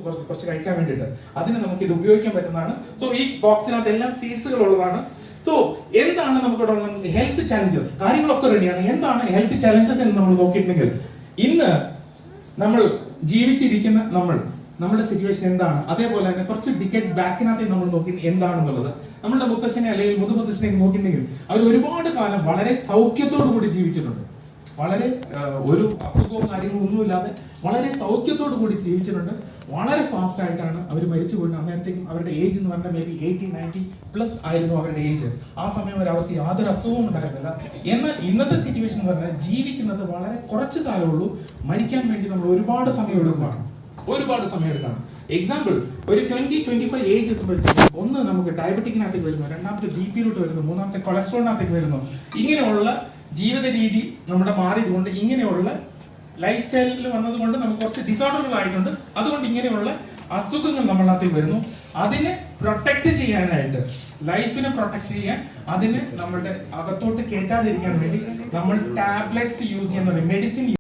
കുറച്ച് കഴിക്കാൻ വേണ്ടിയിട്ട് അതിന് നമുക്ക് ഇത് ഉപയോഗിക്കാൻ പറ്റുന്നതാണ്. സോ ഈ ബോക്സിനകത്ത് എല്ലാം സീഡ്സുകൾ ഉള്ളതാണ്. സോ എന്താണ് നമുക്കിവിടെ ഉള്ള ഹെൽത്ത് ചലഞ്ചസ്? കാര്യങ്ങളൊക്കെ റെഡിയാണ്. എന്താണ് ഹെൽത്ത് ചലഞ്ചസ് എന്ന് നമ്മൾ നോക്കിയിട്ടുണ്ടെങ്കിൽ, ഇന്ന് നമ്മൾ ജീവിച്ചിരിക്കുന്ന നമ്മുടെ സിറ്റുവേഷൻ എന്താണ്, അതേപോലെ തന്നെ കുറച്ച് ഡിക്കേഡ്സ് ബാക്കിനകത്ത് നമ്മൾ നോക്കി എന്താണെന്നുള്ളത്, നമ്മുടെ മുത്തശ്ശനെ അല്ലെങ്കിൽ മുതുമുത്തശ്ശനെ നോക്കിയിട്ടുണ്ടെങ്കിൽ അവർ ഒരുപാട് കാലം വളരെ സൗഖ്യത്തോടു കൂടി ജീവിച്ചിട്ടുണ്ട്. വളരെ ഒരു അസുഖവും കാര്യങ്ങളും ഒന്നുമില്ലാതെ വളരെ സൗഖ്യത്തോടു കൂടി ജീവിച്ചിട്ടുണ്ട്. വളരെ ഫാസ്റ്റ് ആയിട്ടാണ് അവർ മരിച്ചു പോയിട്ട്. അന്നേരത്തേക്കും അവരുടെ ഏജ് എന്ന് പറഞ്ഞാൽ മേ ബി 80-90+ ആയിരുന്നു അവരുടെ ഏജ്. ആ സമയം വരെ അവർക്ക് യാതൊരു അസുഖവും ഉണ്ടായിരുന്നില്ല. എന്നാൽ ഇന്നത്തെ സിറ്റുവേഷൻ എന്ന് പറഞ്ഞാൽ ജീവിക്കുന്നത് വളരെ കുറച്ച് കാലമുള്ളൂ, മരിക്കാൻ വേണ്ടി നമ്മൾ ഒരുപാട് സമയം എടുക്കുകയാണ്. എക്സാമ്പിൾ, ഒരു 20-25 ഏജ് എത്തുമ്പോഴത്തേക്കും ഒന്ന് നമുക്ക് ഡയബറ്റിക്കിനകത്തേക്ക് വരുന്നു, രണ്ടാമത്തെ BP-യിലോട്ട് വരുന്നു, മൂന്നാമത്തെ കൊളസ്ട്രോളിനകത്തേക്ക് വരുന്നു. ഇങ്ങനെയുള്ള ജീവിത രീതി നമ്മുടെ മാറിയതുകൊണ്ട്, ഇങ്ങനെയുള്ള ലൈഫ് സ്റ്റൈലിൽ വന്നതുകൊണ്ട് നമുക്ക് കുറച്ച് ഡിസോർഡറുകൾ ആയിട്ടുണ്ട്. അതുകൊണ്ട് ഇങ്ങനെയുള്ള അസുഖങ്ങൾ നമ്മളിനകത്തേക്ക് വരുന്നു. അതിനെ പ്രൊട്ടക്ട് ചെയ്യാനായിട്ട്, ലൈഫിനെ പ്രൊട്ടക്ട് ചെയ്യാൻ, അതിനെ നമ്മളുടെ അകത്തോട്ട് കയറ്റാതിരിക്കാൻ വേണ്ടി നമ്മൾ ടാബ്ലറ്റ്സ് യൂസ് ചെയ്യുന്ന മെഡിസിൻ